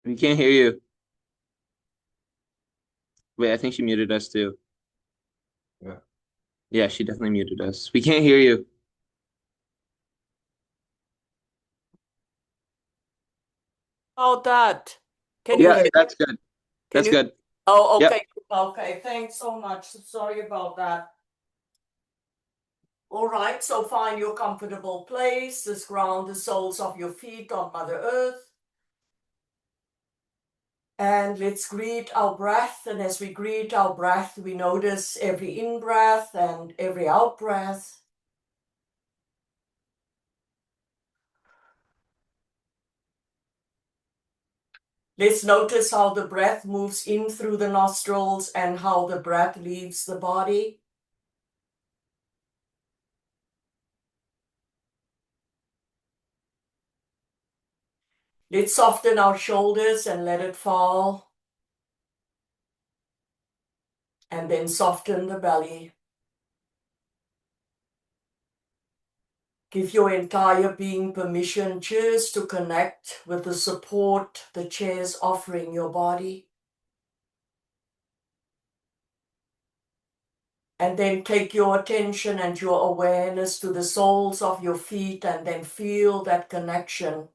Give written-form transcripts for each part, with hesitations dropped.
We can't hear you. Wait, I think she muted us too. Yeah. Yeah, she definitely muted us. We can't hear you. About that. Can you Yeah, hear? that's good. Can That's you? good. Oh, Yep. okay. Okay. Thanks so much. Sorry about that. All right. So find your comfortable place. Just ground the soles of your feet on Mother Earth. And let's greet our breath. And as we greet our breath, we notice every in-breath and every out-breath. Let's notice how the breath moves in through the nostrils and how the breath leaves the body. Let's soften our shoulders and let it fall. And then soften the belly. Give your entire being permission just to connect with the support the chair is offering your body. And then take your attention and your awareness to the soles of your feet and then feel that connection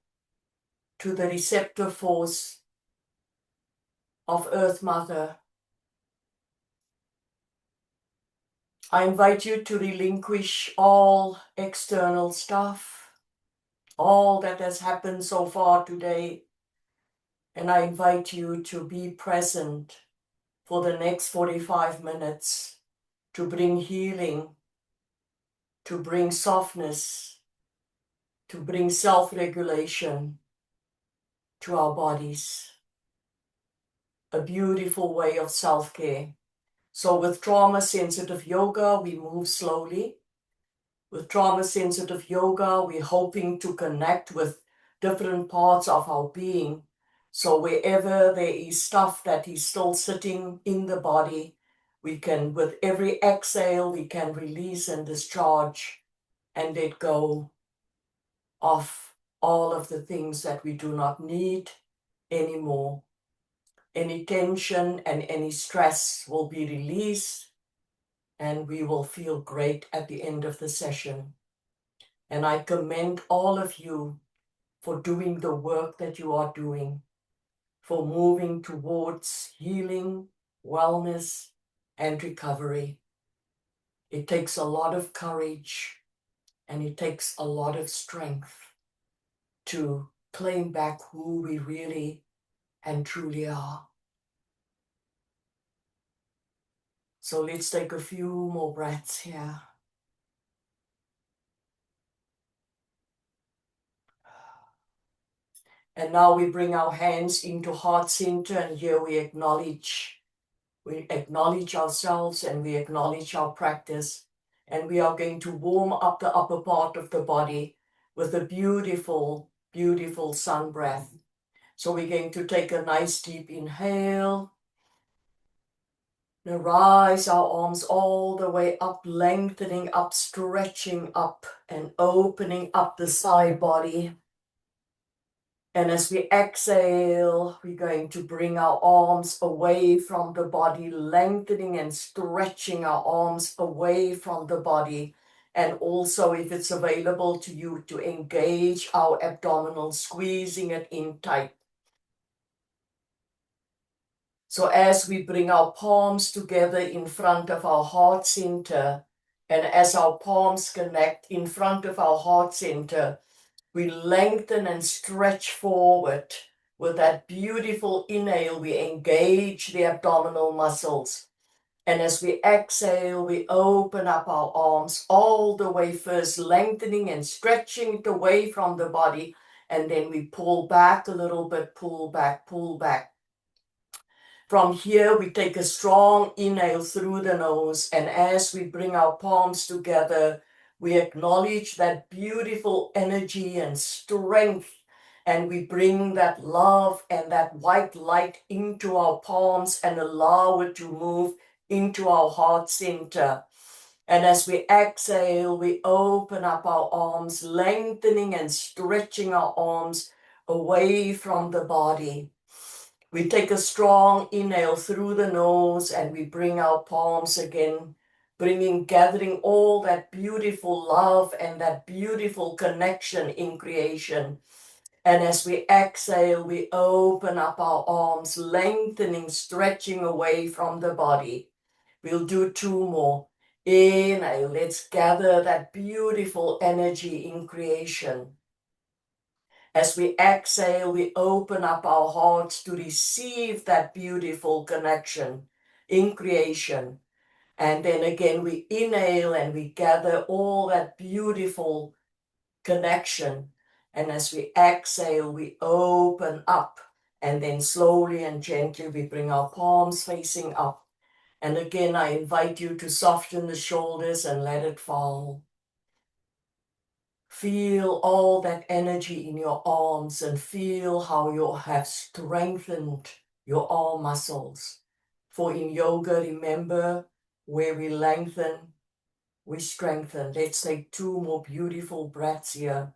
to the receptive force of Earth Mother. I invite you to relinquish all external stuff, all that has happened so far today. And I invite you to be present for the next 45 minutes to bring healing, to bring softness, to bring self-regulation to our bodies. A beautiful way of self-care. So with trauma-sensitive yoga, we move slowly. With trauma-sensitive yoga, we're hoping to connect with different parts of our being. So wherever there is stuff that is still sitting in the body, we can, with every exhale, we can release and discharge and let go of all of the things that we do not need anymore. Any tension and any stress will be released, and we will feel great at the end of the session. And I commend all of you for doing the work that you are doing, for moving towards healing, wellness, and recovery. It takes a lot of courage and it takes a lot of strength to claim back who we really and truly are. So let's take a few more breaths here. And now we bring our hands into heart center, and here we acknowledge ourselves and we acknowledge our practice. And we are going to warm up the upper part of the body with a beautiful, beautiful sun breath. So we're going to take a nice deep inhale. Now rise our arms all the way up, lengthening up, stretching up, and opening up the side body. And as we exhale, we're going to bring our arms away from the body, lengthening and stretching our arms away from the body. And also, if it's available to you, to engage our abdominal, squeezing it in tight. So as we bring our palms together in front of our heart center, and as our palms connect in front of our heart center, we lengthen and stretch forward. With that beautiful inhale, we engage the abdominal muscles. And as we exhale, we open up our arms all the way, first lengthening and stretching it away from the body. And then we pull back a little bit, pull back, pull back. From here, we take a strong inhale through the nose, and as we bring our palms together, we acknowledge that beautiful energy and strength, and we bring that love and that white light into our palms and allow it to move into our heart center. And as we exhale, we open up our arms, lengthening and stretching our arms away from the body. We take a strong inhale through the nose and we bring our palms again, gathering all that beautiful love and that beautiful connection in creation. And as we exhale, we open up our arms, lengthening, stretching away from the body. We'll do 2 more. Inhale, let's gather that beautiful energy in creation. As we exhale, we open up our hearts to receive that beautiful connection in creation. And then again, we inhale and we gather all that beautiful connection. And as we exhale, we open up. And then slowly and gently, we bring our palms facing up. And again, I invite you to soften the shoulders and let it fall. Feel all that energy in your arms and feel how you have strengthened your arm muscles. For in yoga, remember, where we lengthen, we strengthen. Let's take 2 more beautiful breaths here.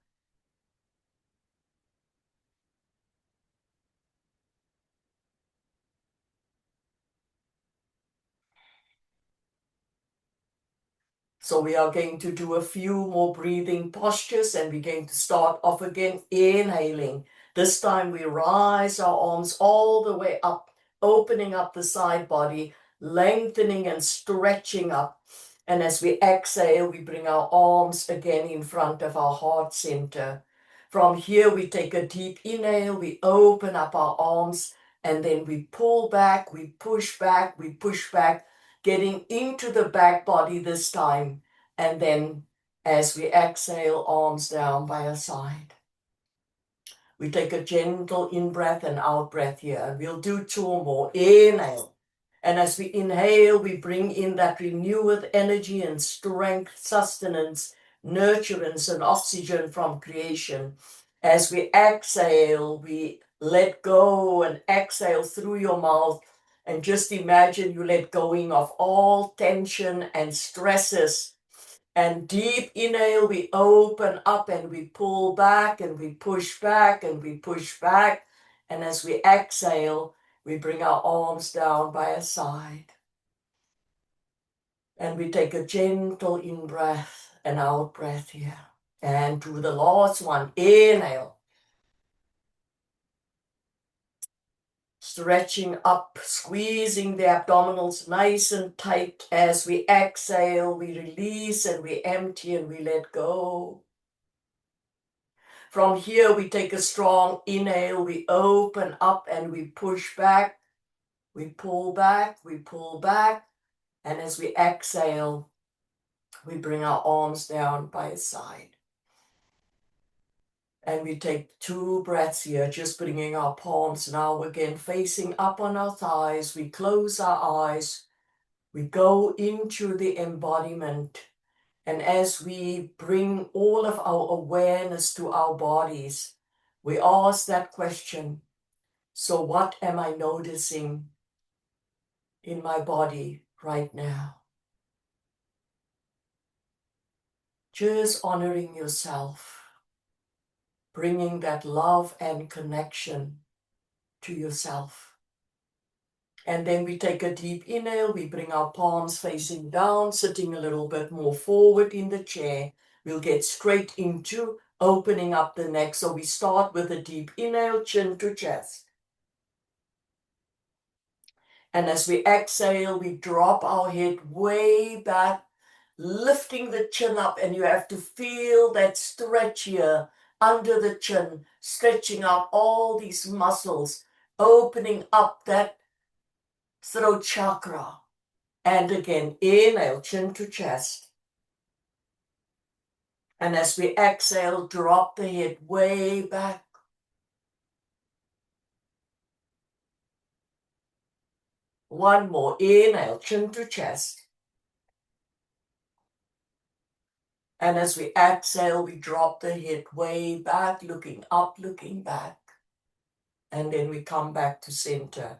So we are going to do a few more breathing postures and we're going to start off again, inhaling. This time we rise our arms all the way up, opening up the side body, lengthening and stretching up. And as we exhale, we bring our arms again in front of our heart center. From here, we take a deep inhale, we open up our arms, and then we pull back, we push back, getting into the back body this time. And then as we exhale, arms down by our side. We take a gentle in-breath and out-breath here. We'll do 2 more. Inhale. And as we inhale, we bring in that renewed energy and strength, sustenance, nurturance, and oxygen from creation. As we exhale, we let go and exhale through your mouth. And just imagine you let going of all tension and stresses. And deep inhale, we open up and we pull back and we push back and we push back. And as we exhale, we bring our arms down by our side. And we take a gentle in-breath and out-breath here. And do the last one. Inhale. Stretching up, squeezing the abdominals nice and tight. As we exhale, we release and we empty and we let go. From here, we take a strong inhale, we open up and we push back, we pull back, and as we exhale, we bring our arms down by his side. And we take 2 breaths here, just bringing our palms now again facing up on our thighs. We close our eyes, we go into the embodiment. And as we bring all of our awareness to our bodies, we ask that question. So what am I noticing in my body right now? Just honoring yourself, bringing that love and connection to yourself. And then we take a deep inhale, we bring our palms facing down, sitting a little bit more forward in the chair. We'll get straight into opening up the neck. So we start with a deep inhale, chin to chest. And as we exhale, we drop our head way back, lifting the chin up, and you have to feel that stretch here under the chin, stretching out all these muscles, opening up that throat chakra. And again, inhale, chin to chest. And as we exhale, drop the head way back. One more, inhale, chin to chest. And as we exhale, we drop the head way back, looking up, looking back. And then we come back to center.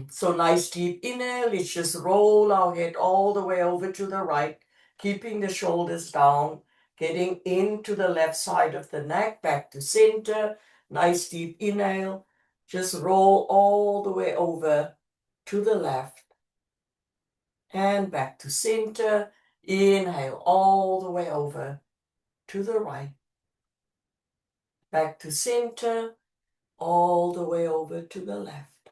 So nice deep inhale. Let's just roll our head all the way over to the right, keeping the shoulders down, getting into the left side of the neck, back to center. Nice deep inhale. Just roll all the way over to the left and back to center. Inhale all the way over to the right. Back to center, all the way over to the left.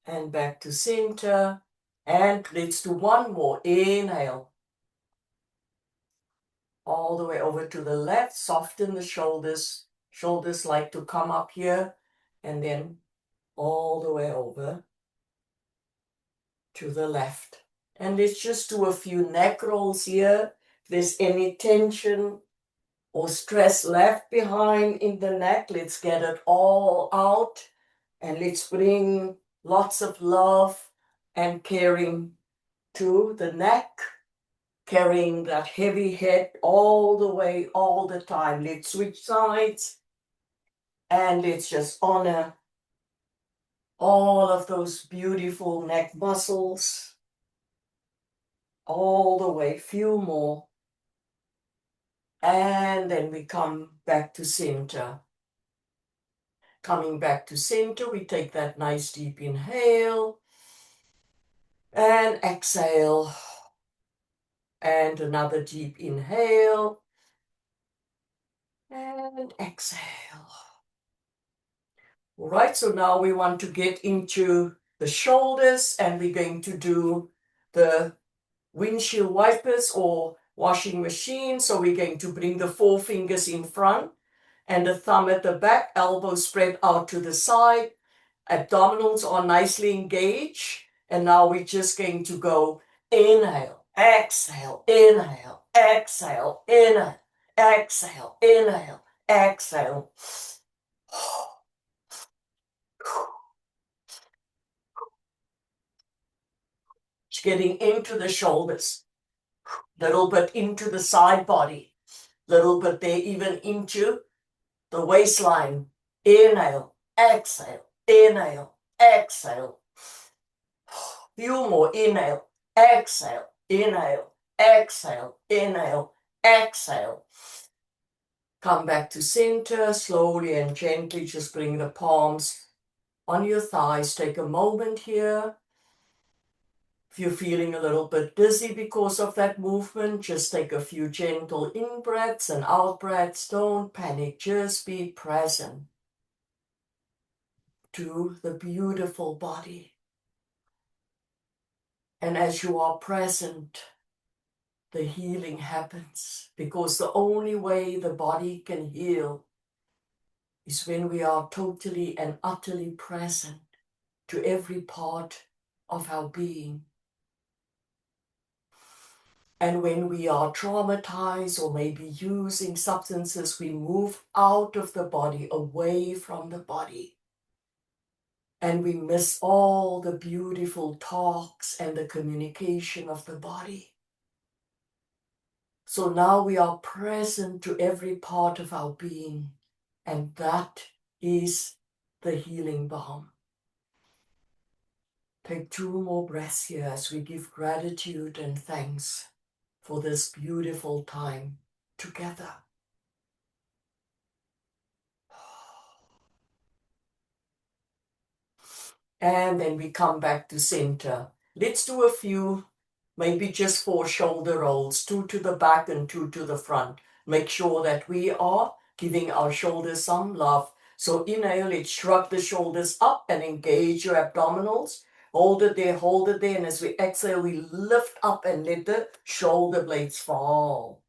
And back to center. And let's do one more. Inhale. All the way over to the left. Soften the shoulders. Shoulders like to come up here. And then all the way over to the left. And let's just do a few neck rolls here. If there's any tension or stress left behind in the neck, let's get it all out. And let's bring lots of love and caring to the neck, carrying that heavy head all the way, all the time. Let's switch sides and let's just honor all of those beautiful neck muscles all the way. Few more. And then we come back to center. Coming back to center, we take that nice deep inhale and exhale. And another deep inhale and exhale. All right, so now we want to get into the shoulders, and we're going to do the windshield wipers or washing machine. So we're going to bring the forefingers in front and the thumb at the back, elbows spread out to the side. Abdominals are nicely engaged. And now we're just going to go inhale, exhale, inhale, exhale, inhale, exhale, inhale, exhale. Getting into the shoulders, little bit into the side body, little bit there even into the waistline. Inhale, exhale, inhale, exhale. Few more. Inhale, exhale, inhale, exhale, inhale, exhale. Come back to center, slowly and gently just bring the palms on your thighs. Take a moment here. If you're feeling a little bit dizzy because of that movement, just take a few gentle in-breaths and out-breaths. Don't panic, just be present to the beautiful body. And as you are present, the healing happens, because the only way the body can heal is when we are totally and utterly present to every part of our being. And when we are traumatized or maybe using substances, we move out of the body, away from the body. And we miss all the beautiful talks and the communication of the body. So now we are present to every part of our being, and that is the healing balm. Take 2 more breaths here as we give gratitude and thanks for this beautiful time together. And then we come back to center. Let's do a few, maybe just 4 shoulder rolls, 2 to the back and 2 to the front. Make sure that we are giving our shoulders some love. So inhale, let's shrug the shoulders up and engage your abdominals. Hold it there, hold it there. And as we exhale, we lift up and let the shoulder blades fall.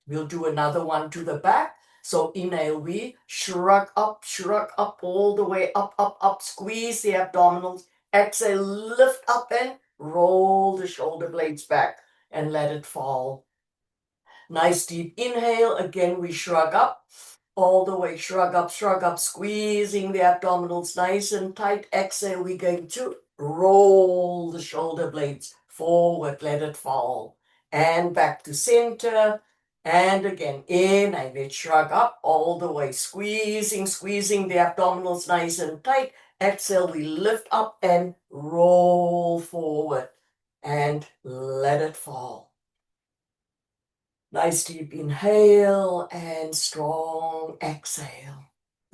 We'll do another one to the back. So inhale, we shrug up all the way up, up, up. Squeeze the abdominals. Exhale, lift up and roll the shoulder blades back and let it fall. Nice deep inhale. Again, we shrug up all the way. Shrug up, squeezing the abdominals nice and tight. Exhale, we're going to roll the shoulder blades forward. Let it fall. And back to center. And again, inhale, let's shrug up all the way, squeezing the abdominals nice and tight. Exhale, we lift up and roll forward and let it fall. Nice deep inhale and strong exhale.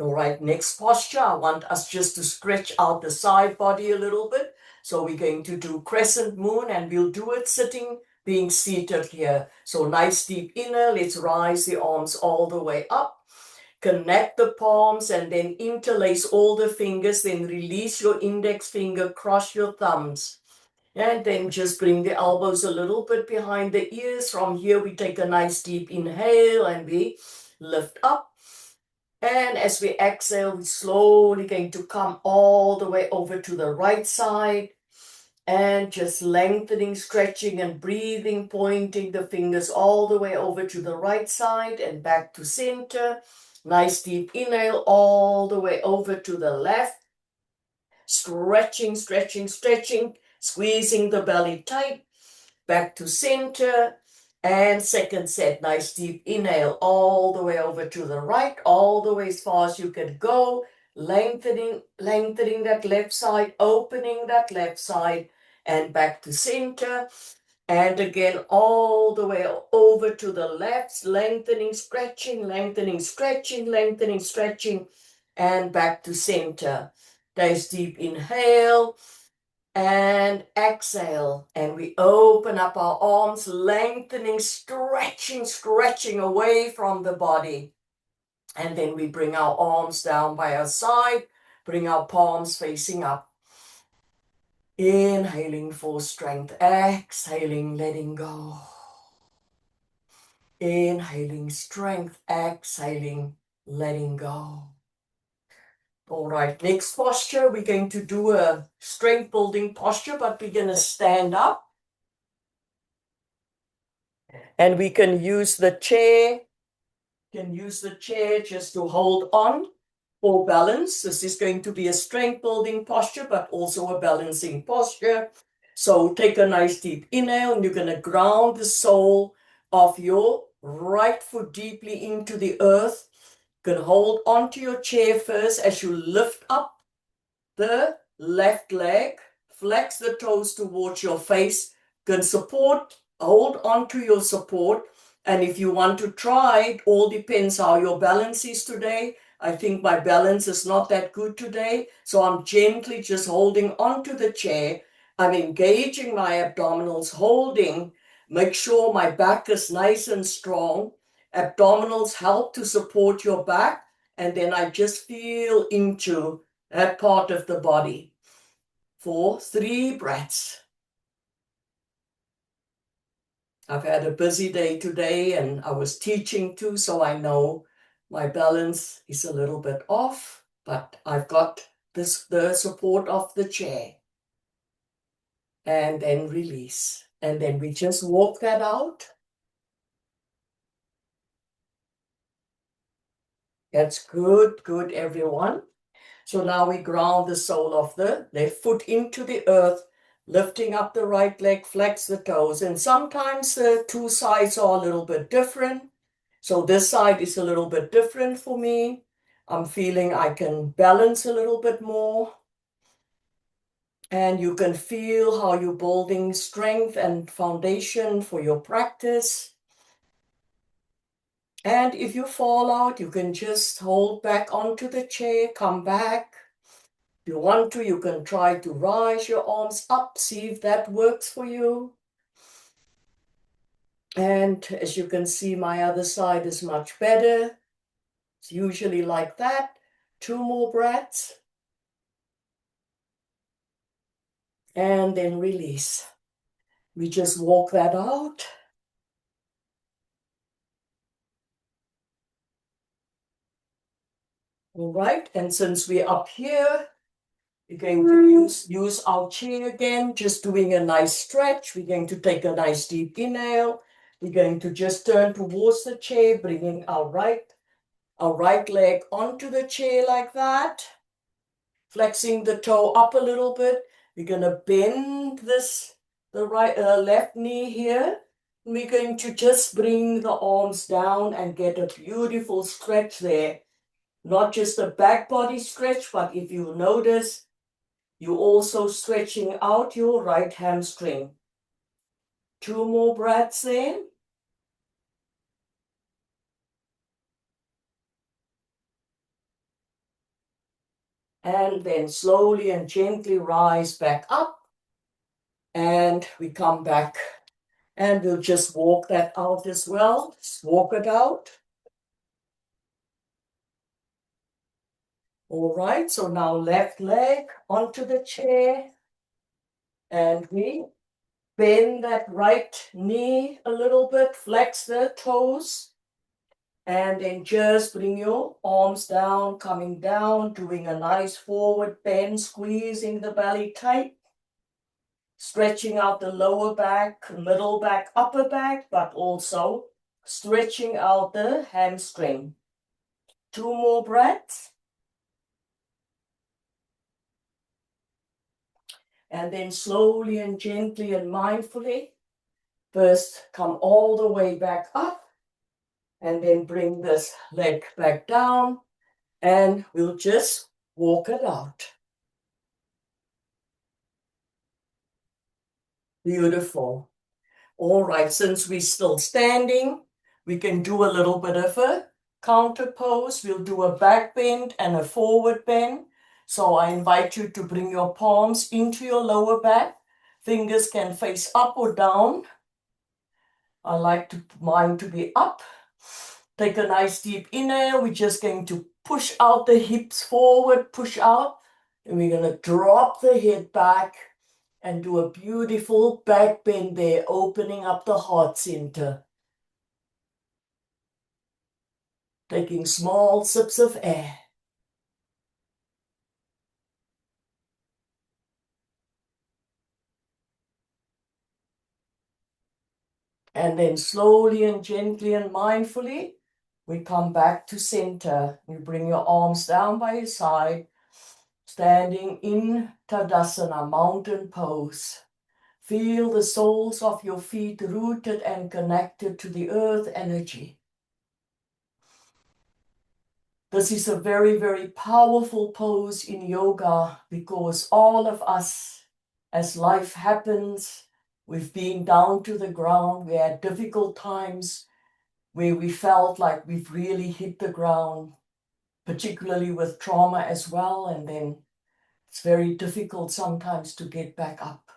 All right, next posture, I want us just to stretch out the side body a little bit. So we're going to do crescent moon, and we'll do it sitting, being seated here. So nice deep inhale, let's rise the arms all the way up. Connect the palms and then interlace all the fingers, then release your index finger, cross your thumbs. And then just bring the elbows a little bit behind the ears. From here, we take a nice deep inhale and we lift up. And as we exhale, we're slowly going to come all the way over to the right side and just lengthening, stretching, and breathing, pointing the fingers all the way over to the right side and back to center. Nice deep inhale all the way over to the left. Stretching, stretching, stretching, squeezing the belly tight. Back to center. And second set, nice deep inhale all the way over to the right, all the way as far as you can go, lengthening that left side, opening that left side, and back to center. And again, all the way over to the left, lengthening, stretching, lengthening, stretching, lengthening, stretching, and back to center. Nice deep inhale. And exhale, and we open up our arms, lengthening, stretching, stretching away from the body. And then we bring our arms down by our side, bring our palms facing up. Inhaling for strength, exhaling, letting go. Inhaling strength, exhaling, letting go. All right, next posture, we're going to do a strength building posture, but we're going to stand up. And we can use the chair, just to hold on for balance. This is going to be a strength building posture, but also a balancing posture. So take a nice deep inhale, and you're going to ground the sole of your right foot deeply into the earth. You can hold onto your chair first as you lift up the left leg, flex the toes towards your face, can support, hold on to your support. And if you want to try, it all depends how your balance is today. I think my balance is not that good today. So I'm gently just holding onto the chair. I'm engaging my abdominals, holding, make sure my back is nice and strong. Abdominals help to support your back. And then I just feel into that part of the body for 3 breaths. I've had a busy day today and I was teaching too, so I know my balance is a little bit off, but I've got the support of the chair. And then release. And then we just walk that out. That's good, good, everyone. So now we ground the sole of the left foot into the earth, lifting up the right leg, flex the toes. And sometimes the two sides are a little bit different. So this side is a little bit different for me. I'm feeling I can balance a little bit more. And you can feel how you're building strength and foundation for your practice. And if you fall out, you can just hold back onto the chair, come back. If you want to, you can try to rise your arms up, see if that works for you. And as you can see, my other side is much better. It's usually like that. 2 more breaths. And then release. We just walk that out. All right, and since we're up here, we're going to use our chair again, just doing a nice stretch. We're going to take a nice deep inhale. We're going to just turn towards the chair, bringing our right leg onto the chair like that. Flexing the toe up a little bit. We're going to bend the left knee here. We're going to just bring the arms down and get a beautiful stretch there. Not just a back body stretch, but if you notice, you're also stretching out your right hamstring. 2 more breaths in. And then slowly and gently rise back up. And we come back and we'll just walk that out as well. Just walk it out. All right, so now left leg onto the chair. And we bend that right knee a little bit, flex the toes. And then just bring your arms down, coming down, doing a nice forward bend, squeezing the belly tight. Stretching out the lower back, middle back, upper back, but also stretching out the hamstring. 2 more breaths. And then slowly and gently and mindfully, first come all the way back up and then bring this leg back down and we'll just walk it out. Beautiful. All right, since we're still standing, we can do a little bit of a counter pose. We'll do a back bend and a forward bend. So I invite you to bring your palms into your lower back. Fingers can face up or down. I like mine to be up. Take a nice deep inhale. We're just going to push out the hips forward, push out. And we're going to drop the head back and do a beautiful back bend there, opening up the heart center. Taking small sips of air. And then slowly and gently and mindfully, we come back to center. You bring your arms down by your side, standing in Tadasana, mountain pose. Feel the soles of your feet rooted and connected to the earth energy. This is a very, very powerful pose in yoga because all of us, as life happens, we've been down to the ground. We had difficult times where we felt like we've really hit the ground, particularly with trauma as well. And then it's very difficult sometimes to get back up.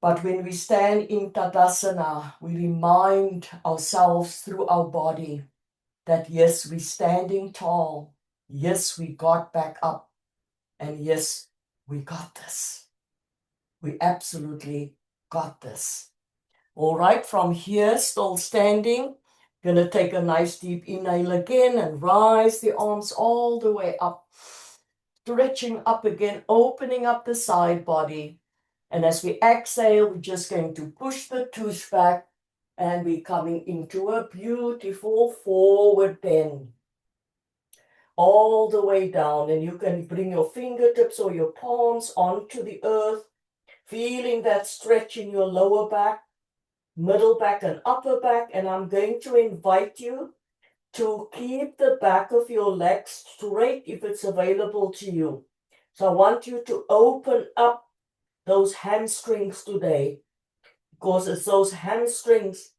But when we stand in Tadasana, we remind ourselves through our body that yes, we're standing tall. Yes, we got back up. And yes, we got this. We absolutely got this. All right, from here, still standing, going to take a nice deep inhale again and rise the arms all the way up. Stretching up again, opening up the side body. And as we exhale, we're just going to push the tush back and we're coming into a beautiful forward bend. All the way down, and you can bring your fingertips or your palms onto the earth, feeling that stretch in your lower back, middle back and upper back. And I'm going to invite you to keep the back of your legs straight if it's available to you. So I want you to open up those hamstrings today, because it's those hamstrings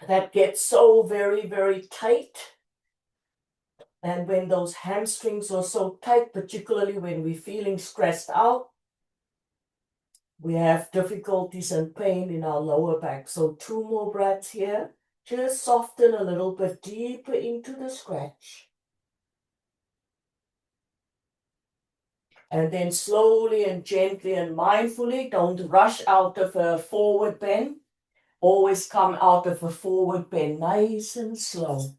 that get so very, very tight. And when those hamstrings are so tight, particularly when we're feeling stressed out, we have difficulties and pain in our lower back. So 2 more breaths here. Just soften a little bit deeper into the stretch. And then slowly and gently and mindfully, don't rush out of a forward bend. Always come out of a forward bend nice and slow.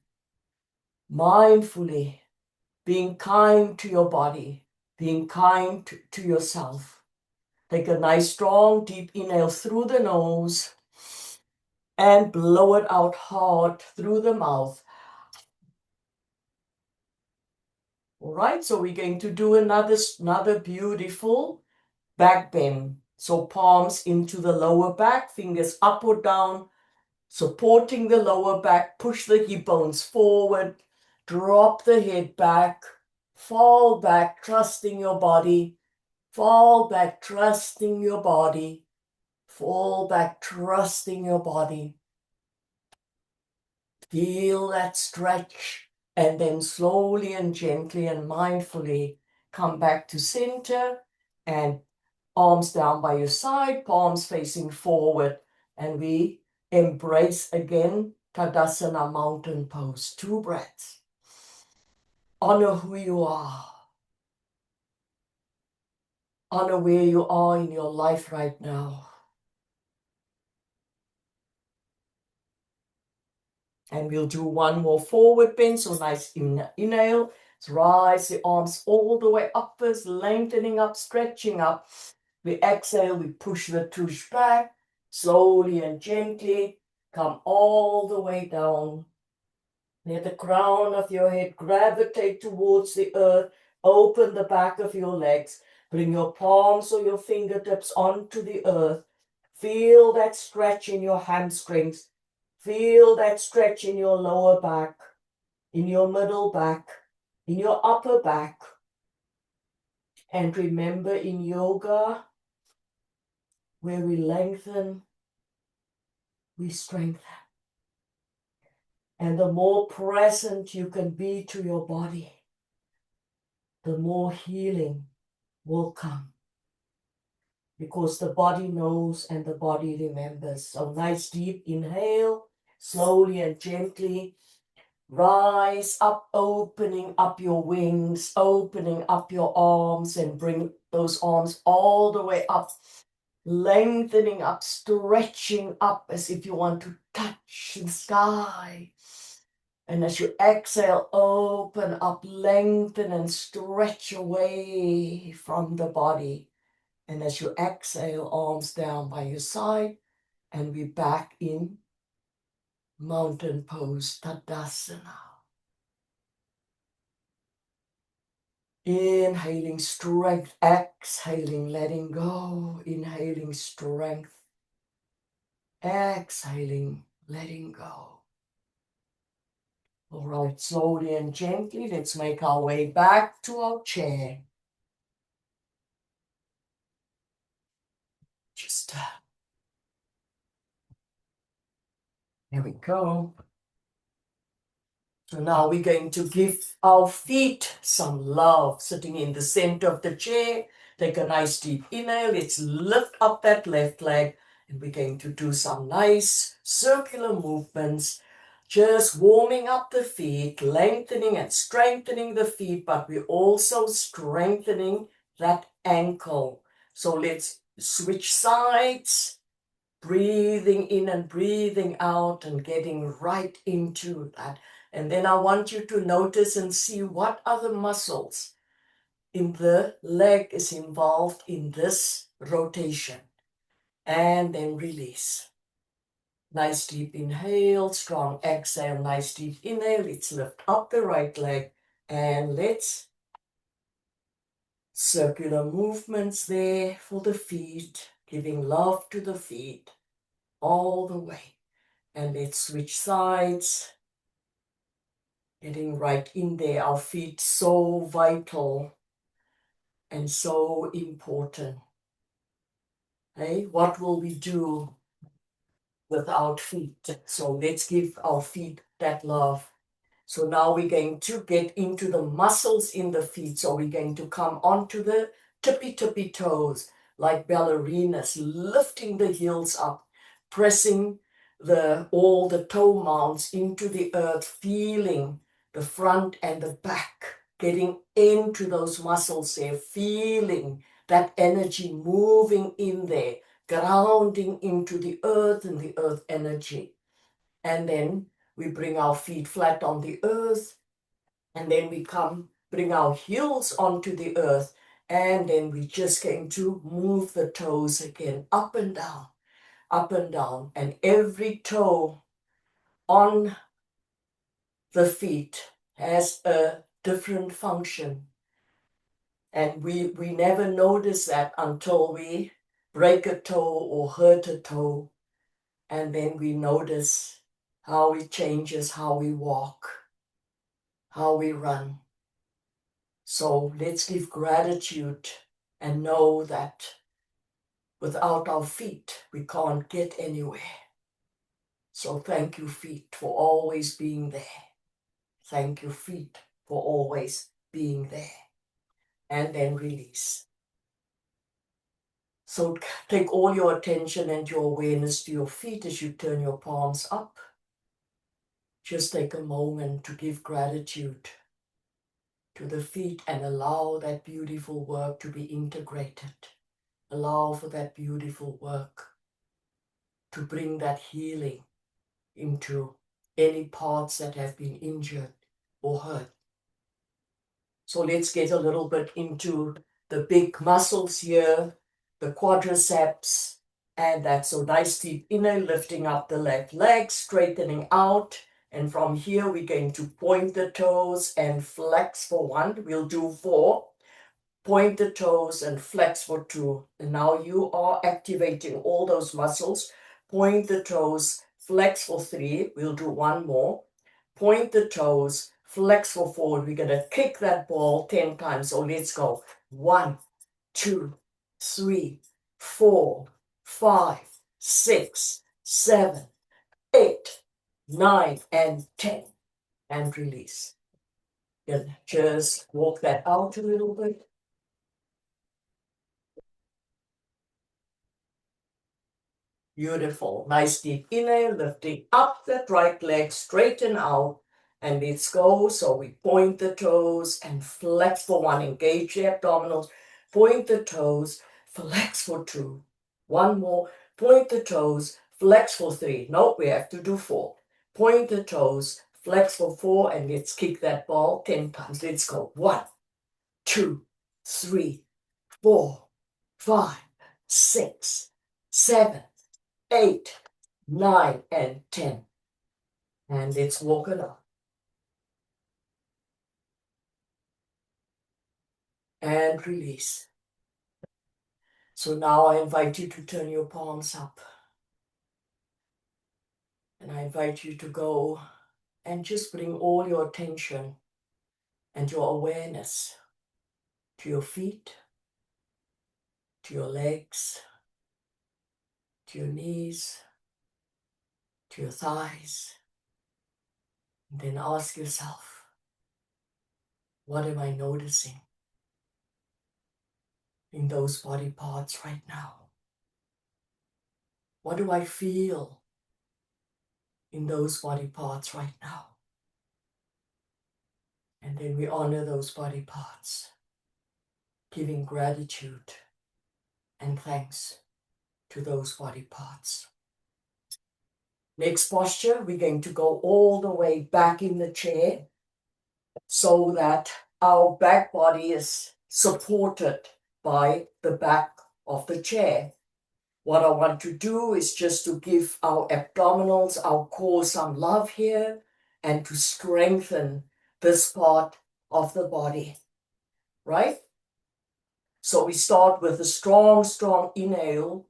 Mindfully, being kind to your body, being kind to yourself. Take a nice strong deep inhale through the nose and blow it out hard through the mouth. All right, so we're going to do another beautiful back bend. So palms into the lower back, fingers up or down, supporting the lower back, push the hip bones forward, drop the head back, fall back, trusting your body, fall back, trusting your body, fall back, trusting your body. Feel that stretch And then slowly and gently and mindfully come back to center and arms down by your side, palms facing forward. And we embrace again Tadasana mountain pose. 2 breaths. Honor who you are. Honor where you are in your life right now. And we'll do one more forward bend. So nice inhale. Rise the arms all the way upwards, lengthening up, stretching up. We exhale, we push the tush back. Slowly and gently come all the way down. Let the crown of your head gravitate towards the earth. Open the back of your legs. Bring your palms or your fingertips onto the earth. Feel that stretch in your hamstrings. Feel that stretch in your lower back, in your middle back, in your upper back. And remember, in yoga, where we lengthen, we strengthen. And the more present you can be to your body, the more healing will come. Because the body knows and the body remembers. So nice deep inhale, slowly and gently. Rise up, opening up your wings, opening up your arms, and bring those arms all the way up, lengthening up, stretching up as if you want to touch the sky. And as you exhale, open up, lengthen and stretch away from the body. And as you exhale, arms down by your side, and we back in mountain pose, Tadasana. Inhaling strength, exhaling, letting go. Inhaling strength, exhaling, letting go. All right, slowly and gently, let's make our way back to our chair. Just, there we go. So now we're going to give our feet some love, sitting in the center of the chair. Take a nice deep inhale. Let's lift up that left leg. And we're going to do some nice circular movements. Just warming up the feet, lengthening and strengthening the feet, but we're also strengthening that ankle. So let's switch sides. Breathing in and breathing out and getting right into that. And then I want you to notice and see what other muscles in the leg is involved in this rotation. And then release. Nice deep inhale, strong exhale, nice deep inhale. Let's lift up the right leg and let's circular movements there for the feet, giving love to the feet all the way. And let's switch sides. Getting right in there. Our feet so vital and so important. Hey, what will we do without feet? So let's give our feet that love. So now we're going to get into the muscles in the feet. So we're going to come onto the tippy toes like ballerinas, lifting the heels up, pressing all the toe mounts into the earth, feeling the front and the back, getting into those muscles there, feeling that energy moving in there, grounding into the earth and the earth energy. And then we bring our feet flat on the earth, and then we bring our heels onto the earth, and then we're just going to move the toes again, up and down, and every toe on the feet has a different function. And we never notice that until we break a toe or hurt a toe, and then we notice how it changes how we walk, how we run. So let's give gratitude and know that without our feet, we can't get anywhere. So thank you, feet, for always being there. Thank you, feet, for always being there. And then release. So take all your attention and your awareness to your feet as you turn your palms up. Just take a moment to give gratitude to the feet and allow that beautiful work to be integrated. Allow for that beautiful work to bring that healing into any parts that have been injured or hurt. So let's get a little bit into the big muscles here, the quadriceps, and that's so nice deep inhale, lifting up the left leg, straightening out. And from here, we're going to point the toes and flex for 1. We'll do 4. Point the toes and flex for 2. And now you are activating all those muscles. Point the toes, flex for 3. We'll do 1 more. Point the toes, flex for 4. We're going to kick that ball 10 times. So let's go. 1, 2, 3, 4, 5, 6, 7, 8, 9, and 10. And release. And just walk that out a little bit. Beautiful. Nice deep inhale, lifting up that right leg, straighten out, and let's go. So we point the toes and flex for 1. Engage the abdominals. Point the toes, flex for 2. 1 more. Point the toes, flex for 3. No, we have to do 4. Point the toes, flex for 4, and let's kick that ball 10 times. Let's go. 1, 2, 3, 4, 5, 6, 7, 8, 9, and 10. And let's walk it up. And release. So now I invite you to turn your palms up. And I invite you to go and just bring all your attention and your awareness to your feet, to your legs, to your knees, to your thighs. And then ask yourself, what am I noticing in those body parts right now? What do I feel in those body parts right now? And then we honor those body parts, giving gratitude and thanks to those body parts. Next posture, we're going to go all the way back in the chair so that our back body is supported by the back of the chair. What I want to do is just to give our abdominals, our core some love here and to strengthen this part of the body, right? So we start with a strong, strong inhale.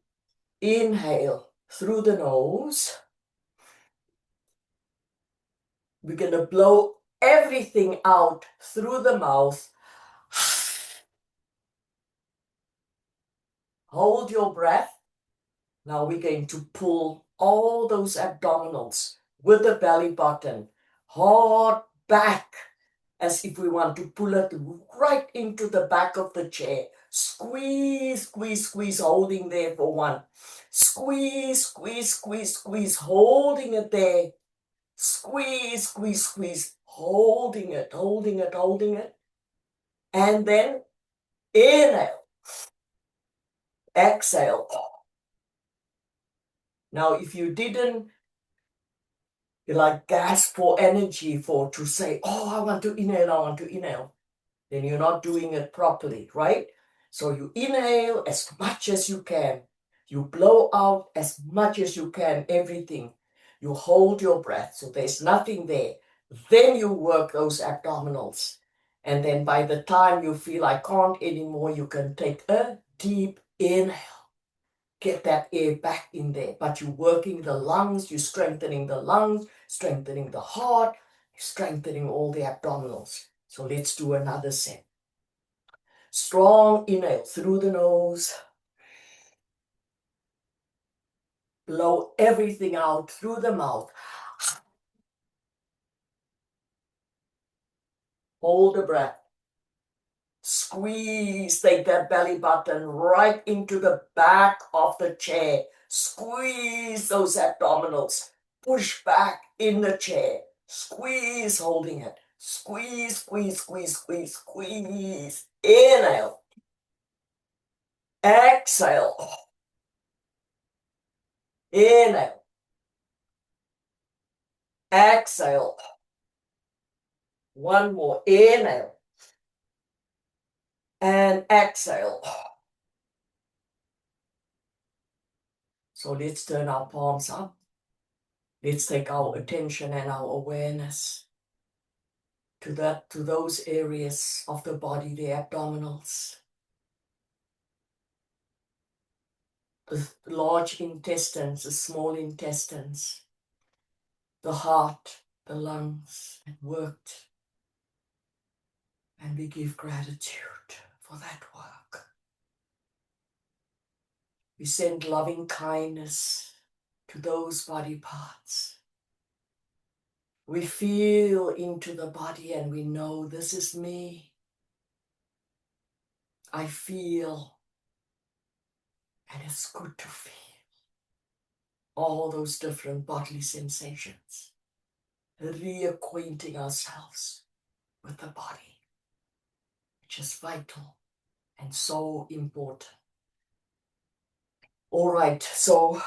Inhale through the nose. We're going to blow everything out through the mouth. Hold your breath. Now we're going to pull all those abdominals with the belly button hard back, as if we want to pull it right into the back of the chair. Squeeze, squeeze, squeeze, holding there for 1. Squeeze, squeeze, squeeze, squeeze, holding it there. Squeeze, squeeze, squeeze, holding it, holding it, holding it. And then inhale, exhale. Now, if you didn't gasp for energy to say, oh, I want to inhale, then you're not doing it properly, right? So you inhale as much as you can. You blow out as much as you can, everything. You hold your breath, so there's nothing there. Then you work those abdominals. And then by the time you feel I can't anymore, you can take a deep inhale. Get that air back in there. But you're working the lungs, you're strengthening the lungs, strengthening the heart, strengthening all the abdominals. So let's do another set. Strong inhale through the nose. Blow everything out through the mouth. Hold the breath. Squeeze, take that belly button right into the back of the chair. Squeeze those abdominals. Push back in the chair. Squeeze, holding it. Squeeze, squeeze, squeeze, squeeze, squeeze. Inhale. Exhale. Inhale. Exhale. One more. Inhale. And exhale. So let's turn our palms up. Let's take our attention and our awareness to those areas of the body, the abdominals, the large intestines, the small intestines, the heart, the lungs, it worked. And we give gratitude for that work. We send loving kindness to those body parts. We feel into the body and we know this is me. I feel, and it's good to feel all those different bodily sensations, reacquainting ourselves with the body, which is vital and so important. All right, so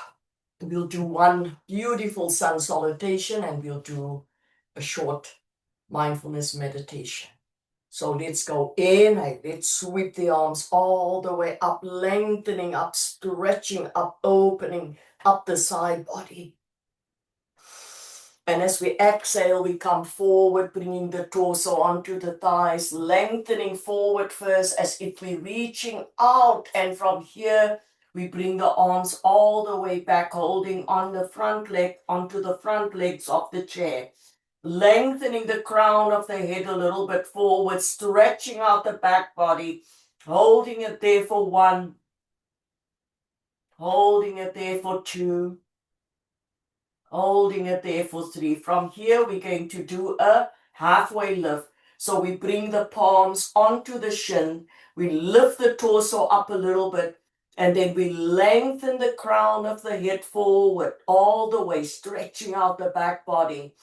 we'll do one beautiful sun salutation and we'll do a short mindfulness meditation. So let's go in, let's sweep the arms all the way up, lengthening up, stretching up, opening up the side body. And as we exhale, we come forward, bringing the torso onto the thighs, lengthening forward first as if we're reaching out. And from here, we bring the arms all the way back, holding on the front leg, onto the front legs of the chair. Lengthening the crown of the head a little bit forward, stretching out the back body, holding it there for 1, holding it there for 2, holding it there for 3. From here, we're going to do a halfway lift. So we bring the palms onto the shin, we lift the torso up a little bit, and then we lengthen the crown of the head forward all the way, stretching out the back body.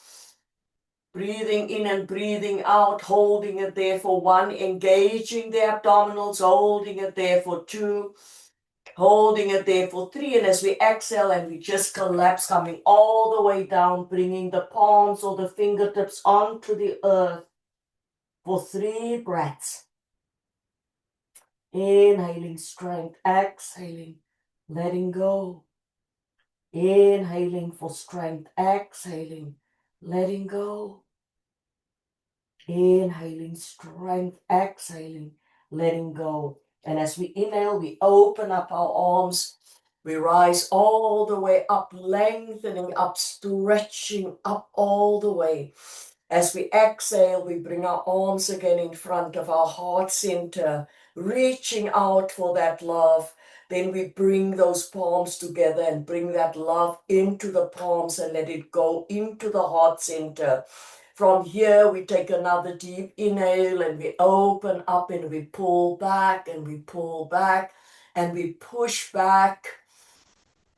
Breathing in and breathing out, holding it there for 1, engaging the abdominals, holding it there for 2, holding it there for 3. And as we exhale and we just collapse, coming all the way down, bringing the palms or the fingertips onto the earth for 3 breaths. Inhaling strength, exhaling, letting go. Inhaling for strength, exhaling, letting go. Inhaling strength, exhaling, letting go. And as we inhale, we open up our arms. We rise all the way up, lengthening up, stretching up all the way. As we exhale, we bring our arms again in front of our heart center, reaching out for that love. Then we bring those palms together and bring that love into the palms and let it go into the heart center. From here, we take another deep inhale and we open up and we pull back and we pull back and we push back.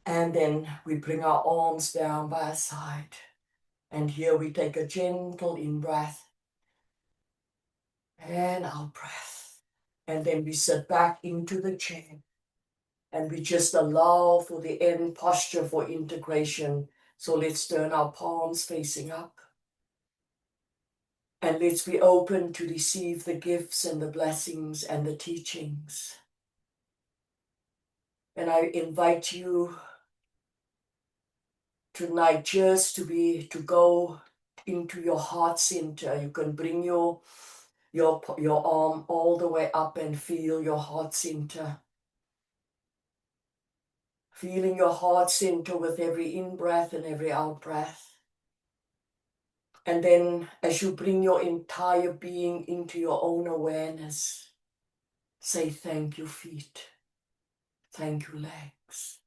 And then we bring our arms down by our side. And here we take a gentle in-breath and out-breath. And then we sit back into the chair. And we just allow for the end posture for integration. So let's turn our palms facing up. And let's be open to receive the gifts and the blessings and the teachings. And I invite you tonight just to go into your heart center. You can bring your arm all the way up and feel your heart center. Feeling your heart center with every in-breath and every out-breath. And then as you bring your entire being into your own awareness, say thank you, feet. Thank you, legs.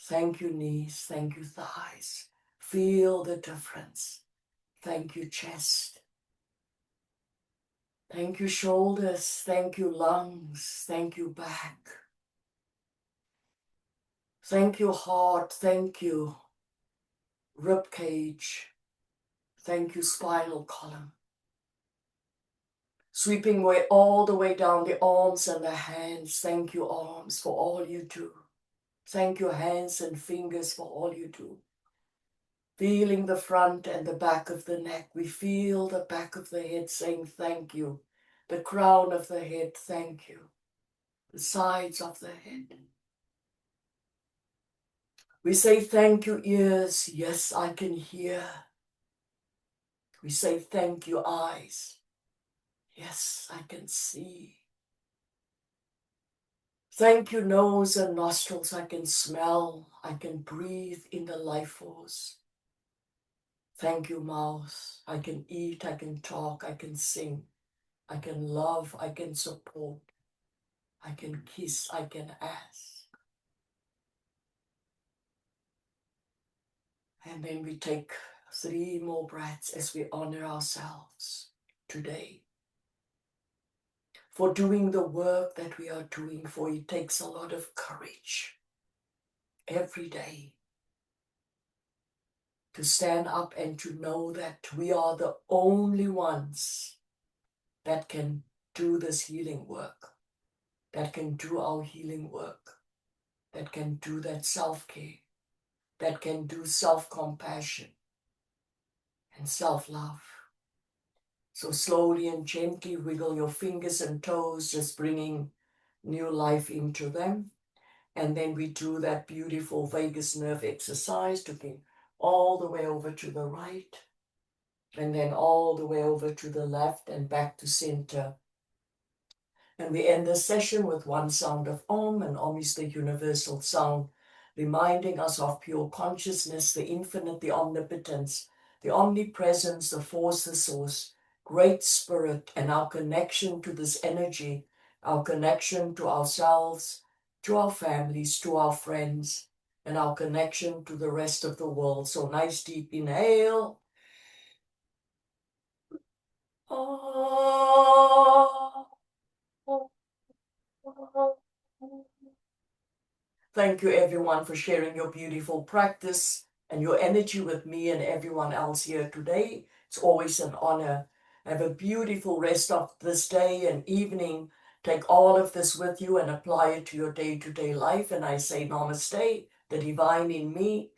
Thank you, knees. Thank you, thighs. Feel the difference. Thank you, chest. Thank you, shoulders. Thank you, lungs. Thank you, back. Thank you, heart. Thank you, rib cage. Thank you, spinal column. Sweeping way all the way down the arms and the hands. Thank you, arms, for all you do. Thank you, hands and fingers, for all you do. Feeling the front and the back of the neck. We feel the back of the head saying thank you. The crown of the head, thank you. The sides of the head. We say thank you, ears. Yes, I can hear. We say thank you, eyes. Yes, I can see. Thank you, nose and nostrils. I can smell. I can breathe in the life force. Thank you, mouth. I can eat. I can talk. I can sing. I can love. I can support. I can kiss. I can ask. And then we take 3 more breaths as we honor ourselves today for doing the work that we are doing, for it takes a lot of courage every day to stand up and to know that we are the only ones that can do this healing work, that can do our healing work, that can do that self-care, that can do self-compassion and self-love. So slowly and gently wiggle your fingers and toes, just bringing new life into them. And then we do that beautiful vagus nerve exercise, looking all the way over to the right, and then all the way over to the left and back to center. And we end the session with one sound of Om, and Om is the universal sound, reminding us of pure consciousness, the infinite, the omnipotence, the omnipresence, the force, the source, great spirit, and our connection to this energy, our connection to ourselves, to our families, to our friends, and our connection to the rest of the world. So nice deep inhale. Thank you, everyone, for sharing your beautiful practice and your energy with me and everyone else here today. It's always an honor. Have a beautiful rest of this day and evening. Take all of this with you and apply it to your day-to-day life. And I say namaste, the divine in me.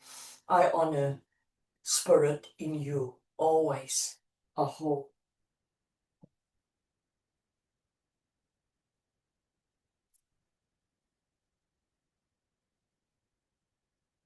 I honor spirit in you, always. Aho.